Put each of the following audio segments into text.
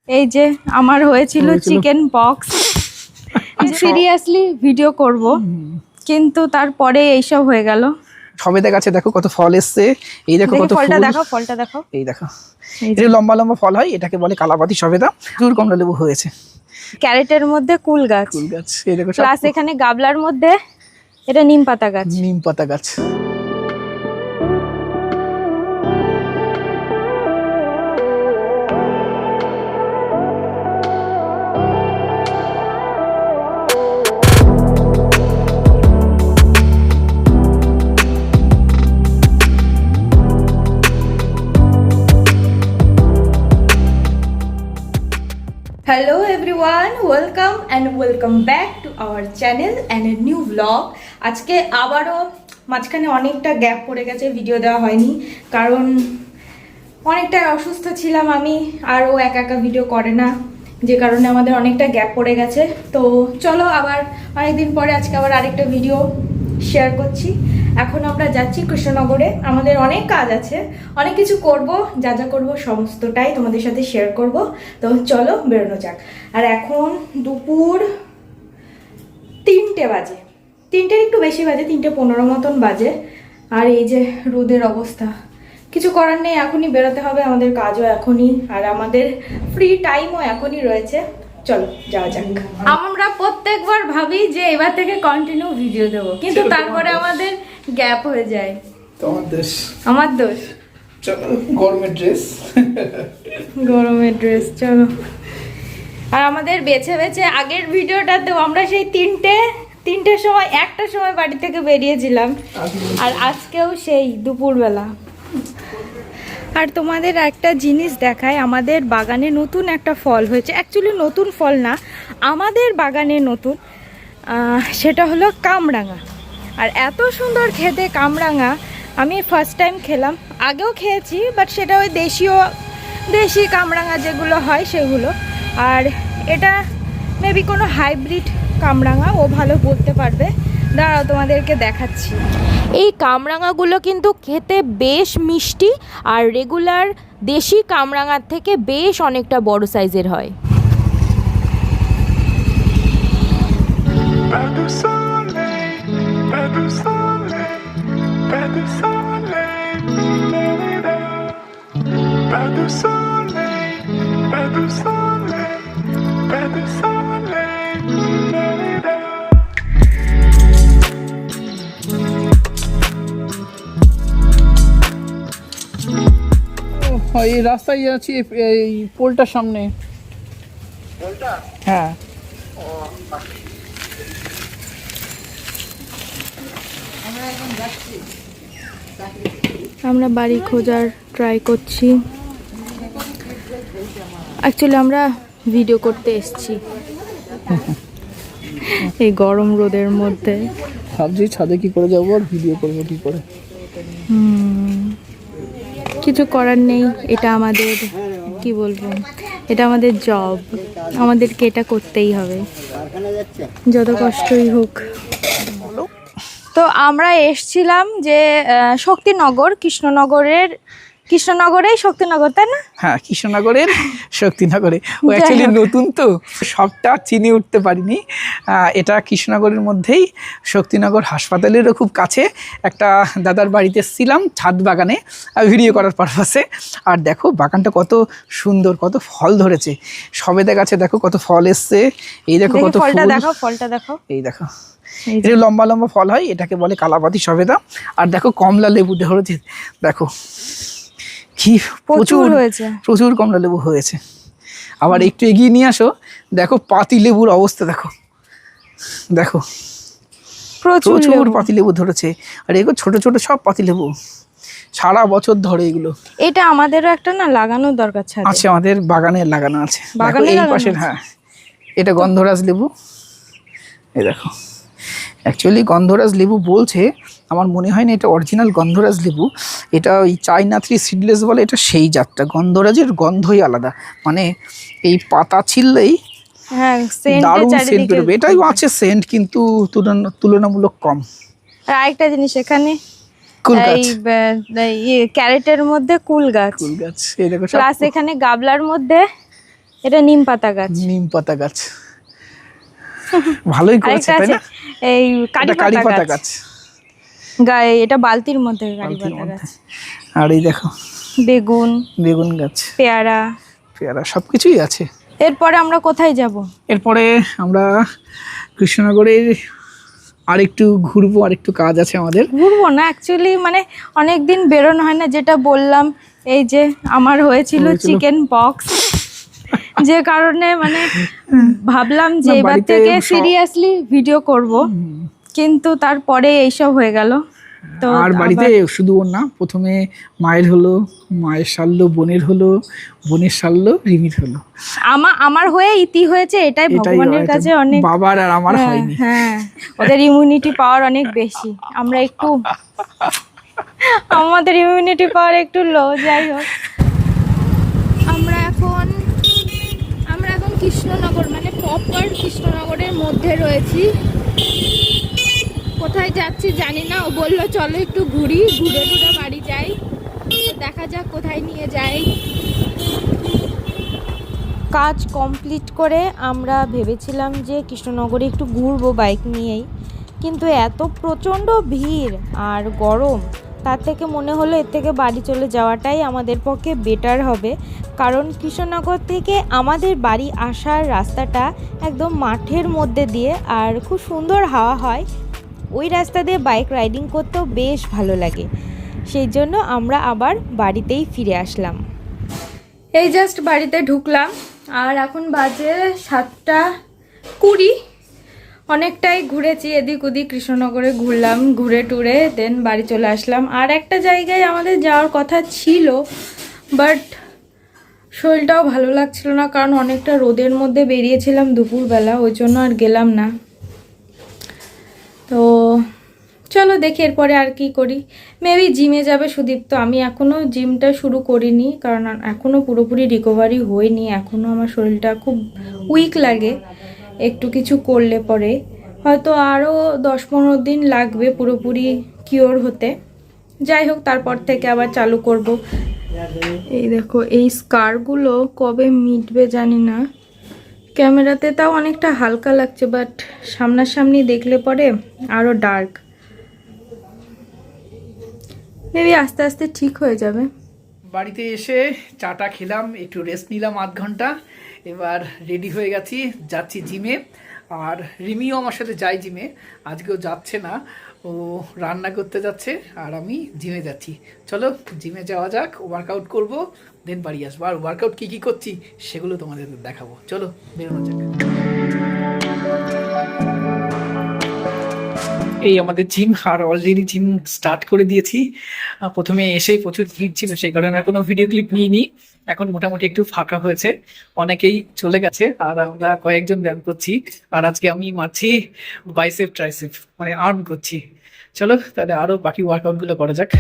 এই যে আমার হয়েছিল চিকেন পক্স, সিরিয়াসলি ভিডিও করব কিন্তু তারপরে এইসব হয়ে গেল। সবেদা গাছে দেখো কত ফল এসছে, এই দেখো কত ফলটা ফুল। দেখো, ফলটা দেখো, এই দেখো, এটা লম্বা লম্বা ফল হয়, এটাকে বলে কালাপাতি সবেদা। প্রচুর কমলা লেবু হয়েছে। ক্যারেটের মধ্যে কুল গাছ, কুল গাছ, এই দেখো প্লাস এখানে গাবলার মধ্যে এটা নিম পাতা গাছ। নিম পাতা গাছ। Hello everyone, welcome and welcome back to our channel and a new vlog. আজকে আবারও মাঝখানে অনেকটা গ্যাপ পড়ে গেছে, ভিডিও দেওয়া হয়নি কারণ অনেকটা অসুস্থ ছিলাম আমি, আর ও একা একা ভিডিও করে না, যে কারণে আমাদের অনেকটা গ্যাপ পড়ে গেছে। তো চলো আবার অনেকদিন পরে আজকে আবার আরেকটা ভিডিও শেয়ার করছি। এখন আমরা যাচ্ছি কৃষ্ণনগরে, আমাদের অনেক কাজ আছে, অনেক কিছু করব, যা যা করবো সমস্তটাই তোমাদের সাথে শেয়ার করব। তো চলো বেরোনো যাক। আর এখন দুপুর 3টে বাজে, 3টের একটু বেশি বাজে, 3:15 মতন বাজে। আর এই যে রোদের অবস্থা, কিছু করার নেই, এখনই বেরোতে হবে, আমাদের কাজও এখনই, আর আমাদের ফ্রি টাইমও এখনই রয়েছে। চলো যাওয়া যাক। আমরা প্রত্যেকবার ভাবি যে এবার থেকে কন্টিনিউ ভিডিও দেবো, কিন্তু তারপরে আমাদের গ্যাপ হয়ে যায়। তোমার দোষ, আমার দোষ। চলো গরমের ড্রেস, গরমের ড্রেস চলো। আর আমাদের বেছে বেছে আগের ভিডিওটাতেও আমরা সেই তিনটের সময়, 1টার সময় বাড়ি থেকে বেরিয়েছিলাম, আর আজকেও সেই দুপুরবেলা। আর তোমাদের একটা জিনিস দেখায়, আমাদের বাগানে নতুন একটা ফল হয়েছে, অ্যাকচুয়ালি নতুন ফল না, আমাদের বাগানে নতুন, সেটা হলো কামরাঙা। আর এত সুন্দর খেতে কামরাঙা, আমি ফার্স্ট টাইম খেলাম, আগেও খেয়েছি বাট সেটা ওই দেশি কামরাঙা যেগুলো হয় সেগুলো। আর এটা মেবি কোনো হাইব্রিড কামরাঙা, ও ভালো বলতে পারবে, দাঁড়াও তোমাদেরকে দেখাচ্ছি। এই কামরাঙাগুলো কিন্তু খেতে বেশ মিষ্টি, আর রেগুলার দেশি কামরাঙার থেকে বেশ অনেকটা বড় সাইজের হয়। এই রাস্তায় আছি, এই পোলটার সামনে। হ্যাঁ, আমরা বাড়ি খোঁজার ট্রাই করছি, অ্যাকচুয়ালি আমরা ভিডিও করতে এসেছি এই গরম রোদের মধ্যে। ভাবছি ছাদে কি করে যাবো আর ভিডিও করবো কি করে। কিছু করার নেই, এটা আমাদের কি বলবো, এটা আমাদের জব, আমাদেরকে এটা করতেই হবে যত কষ্টই হোক। তো আমরা এসছিলাম যে শক্তিনগর, কৃষ্ণনগরেই শক্তিনগর, তাই না? হ্যাঁ, কৃষ্ণনগরের শক্তিনগরে। ও অ্যাকচুয়ালি নতুন তো সবটা চিনি উঠতে পারিনি। এটা কৃষ্ণনগরের মধ্যেই, শক্তিনগর হাসপাতালেরও খুব কাছে। একটা দাদার বাড়িতে এসেছিলাম ছাদ বাগানে ভিডিও করার পারপাসে। আর দেখো বাগানটা কত সুন্দর, কত ফল ধরেছে। সবেদা গাছে দেখো কত ফল এসছে, এই দেখো কত ফলটা ফুল। দেখো, ফলটা দেখো, এই দেখো, এটা লম্বা লম্বা ফল হয়, এটাকে বলে কালাপাতি সবেদা। আর দেখো কমলা লেবু ধরেছে, দেখো কি প্রচুর হয়েছে, প্রচুর কমলা লেবু হয়েছে। আবার একটু এগিয়ে নিয়ে আসো, দেখো পাতি লেবুর অবস্থা দেখো, দেখো প্রচুর পাতি লেবু ধরেছে। আর এগুলো ছোট ছোট সব পাতি লেবু, সারা বছর ধরে এগুলো। এটা আমাদেরও একটা না লাগানোর দরকার আছে, আমাদের বাগানে লাগানো আছে। দেখো এই পাশের, হ্যাঁ এটা গন্ধরাজ লেবু। এই দেখো, অ্যাকচুয়ালি গন্ধরাজ লেবু বলছে, আমার মনে হয় না এটা অরিজিনাল গন্ধরাজ লেবু, এটা ওই চাইনা 3 সিডলেস বলে, এটা সেই জাতটা। গন্ধরাজের গন্ধই আলাদা, মানে এই পাতা ছিললেই দারুণ সেন্ট বেরোবে। এটাই আছে সেন্ট, কিন্তু তুলনামূলক কম। আর আরেকটা জিনিস, এখানে কুল গাছ, ক্যারেটের মধ্যে কুল গাছ, এই দেখো, প্লাস এখানে গাবলার মধ্যে এটা নিম পাতা গাছ। নিম পাতা গাছ ভালোই করেছে তাই না? এই এটা কারি পাতা গাছ গায়ে, এটা বালতির মধ্যে কারি পাতা গাছ। আর এই দেখো বেগুন, বেগুন গাছ, পেয়ারা, পেয়ারা সবকিছুই আছে। এরপরে আমরা কোথায় যাব? এরপরে আমরা কৃষ্ণনগরের আরেকটু ঘুরবো, আরেকটু কাজ আছে আমাদের। ঘুরবো না অ্যাকচুয়ালি, মানে অনেকদিন বেরোনো হয় না, যেটা বললাম এই যে আমার হয়েছিল চিকেন পক্স, যে কারণে মানে ভাবলাম যে এবার থেকে সিরিয়াসলি ভিডিও করব, কিন্তু তারপরে এইসব হয়ে গেল। তো আর বাড়িতে শুধু ওর না, প্রথমে মায়ের হলো, মায়ের সারলো, বোনের হলো, বোনের সারলো, রিমির হলো, আমার হয়ে ইতি হয়েছে, এটাই ভগবানের কাছে অনেক। বাবার আর আমার হয়নি। হ্যাঁ, ওদের ইমিউনিটি পাওয়ার অনেক বেশি, আমরা একটু আমাদের ইমিউনিটি পাওয়ার একটু লো। যাই হোক, আমরা এখন কৃষ্ণনগর মানে প্রপার কৃষ্ণনগরের মধ্যে রয়েছি। কোথায় যাচ্ছি জানি না, ও বললো চলো একটু ঘুরে বাড়ি যাই, দেখা যাক কোথায় নিয়ে যাই। কাজ কমপ্লিট করে আমরা ভেবেছিলাম যে কৃষ্ণনগরে একটু ঘুরবো বাইক নিয়েই, কিন্তু এত প্রচণ্ড ভিড় আর গরম, তার থেকে মনে হলো এর থেকে বাড়ি চলে যাওয়াটাই আমাদের পক্ষে বেটার হবে। কারণ কৃষ্ণনগর থেকে আমাদের বাড়ি আসার রাস্তাটা একদম মাঠের মধ্যে দিয়ে, আর খুব সুন্দর হাওয়া হয়, ওই রাস্তা দিয়ে বাইক রাইডিং করতেও বেশ ভালো লাগে। সেই জন্য আমরা আবার বাড়িতেই ফিরে আসলাম। এই জাস্ট বাড়িতে ঢুকলাম, আর এখন বাজে 7:20। অনেকটাই ঘুরেছি, এদিক ওদিক কৃষ্ণনগরে ঘুরলাম, ঘুরে টুরে দেন বাড়ি চলে আসলাম। আর একটা জায়গায় আমাদের যাওয়ার কথা ছিল, বাট শরীরটাও ভালো লাগছিল না, কারণ অনেকটা রোদের মধ্যে বেরিয়েছিলাম দুপুরবেলা, ওই জন্য আর গেলাম না। তো চলো দেখি এরপরে আর কি করি। মেবি জিমে যাবে সুদীপ্ত, আমি এখনও জিমটা শুরু করিনি, কারণ এখনও পুরোপুরি রিকভারি হয়নি, এখনও আমার শরীরটা খুব উইক লাগে। একটু কিছু করলে পরে হয়তো আরও 10-15 দিন লাগবে পুরোপুরি কিওর হতে। যাই হোক, তারপর থেকে আবার চালু করব। এই দেখো, এই স্কারগুলো কবে মিটবে জানি না, ক্যামেরাতে তাও অনেকটা হালকা লাগছে, বাট সামনাসামনি দেখলে পরে আরও ডার্ক। মেবি আস্তে আস্তে ঠিক হয়ে যাবে। বাড়িতে এসে চাটা খেলাম, একটু রেস্ট নিলাম 8 ঘন্টা, এবার রেডি হয়ে গেছি, যাচ্ছি জিমে। আর রিমিও আমার সাথে যায় জিমে, আজকেও যাচ্ছে না, ও রান্না করতে যাচ্ছে, আর আমি জিমে যাচ্ছি। চলো জিমে যাওয়া যাক, ওয়ার্কআউট করব, দেন বাড়ি আসবো। আর ওয়ার্কআউট কী কী করছি সেগুলো তোমাদের দেখাবো। চলো বেরোনো যাক। এই আমাদের জিম, আর অলরেডি জিম স্টার্ট করে দিয়েছি। প্রথমে এসেই প্রচুর ভিড় ছিল, সেই কারণে কোনো ভিডিও ক্লিপ নিইনি। এখন মোটামুটি একটু ফাঁকা হয়েছে, অনেকেই চলে গেছে, আর আমরা কয়েকজন ব্যায়াম করছি। আর আজকে আমি মারছি বাইসেপ ট্রাইসেপ, মানে আর্ম করছি। চলো তাহলে আরো বাকি ওয়ার্কআউট গুলো করা যাক।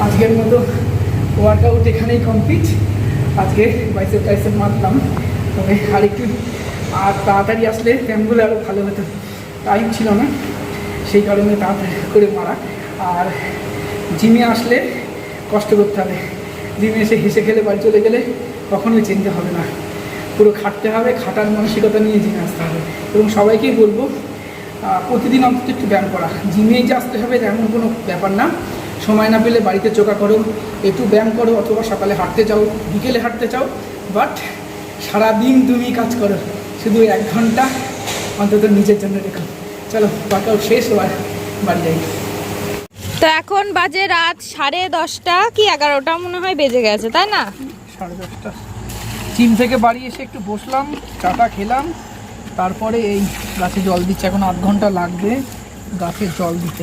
আজকের মতো ওয়ার্কআউট এখানেই কমপ্লিট। আজকে বাইসেপ টাইসেপ মারলাম, তবে আরেকটু আর তাড়াতাড়ি আসলে ব্যায়ামগুলো আরও ভালো হতো, টাইম ছিল না, সেই কারণে তাড়াতাড়ি করে মারা। আর জিমে আসলে কষ্ট করতে হবে, জিমে এসে হেসে খেলে বাড়ি চলে গেলে কখনোই চিনতে হবে না, পুরো খাটতে হবে, খাটার মানসিকতা নিয়ে জিমে আসতে হবে। এবং সবাইকেই বলবো প্রতিদিন অন্তত একটু ব্যায়াম করা, জিমেই যে আসতে হবে তেমন কোনো ব্যাপার না। সময় না পেলে বাড়িতে চোখা করো, একটু ব্যায়াম করো, অথবা সকালে হাঁটতে যাও, বিকেলে হাঁটতে চাও, বাট সারাদিন তুমি কাজ করো, শুধু 1 ঘন্টা অন্তত নিজের জন্য রেখো। চলো ওয়ার্কআউট শেষ, এবার বাড়ি যাই। তো এখন বাজে রাত 10:30 কি 11টা মনে হয় বেজে গেছে, তাই না? 10:30। জিম থেকে বাড়ি এসে একটু বসলাম, চাটা খেলাম, তারপরে এই গাছে জল দিচ্ছে। এখন 8 ঘন্টা লাগবে গাছে জল দিতে।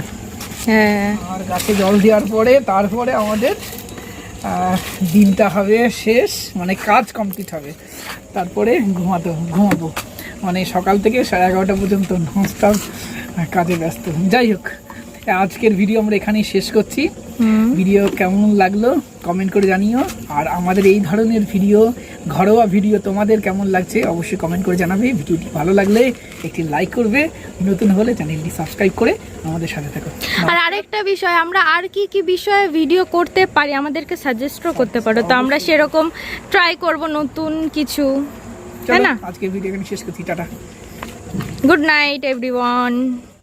হ্যাঁ, আর গাছে জল দেওয়ার পরে তারপরে আমাদের দিনটা হবে শেষ, মানে কাজ কমপ্লিট হবে। তারপরে ঘুমাবো, মানে সকাল থেকে 11:30 পর্যন্ত ননস্টপ কাজে ব্যস্ত। যাই হোক, আজকের ভিডিও আমরা এখানেই শেষ করছি। ভিডিও কেমন লাগলো কমেন্ট করে জানিও। আর আমাদের এই ধরনের ভিডিও, ঘরোয়া ভিডিও তোমাদের কেমন লাগছে অবশ্যই কমেন্ট করে জানাবে। ভিডিওটি ভালো লাগলে একটি লাইক করবে, নতুন হলে চ্যানেলটি সাবস্ক্রাইব করে আমাদের সাথে থাকো। আর আরেকটা বিষয়, আমরা আর কি কি বিষয়ে ভিডিও করতে পারি আমাদেরকে সাজেস্টও করতে পারো, তো আমরা সেরকম ট্রাই করব নতুন কিছু, তাই চলো না? আজকের ভিডিও এখানে শেষ করছি, টাটা। Good night everyone.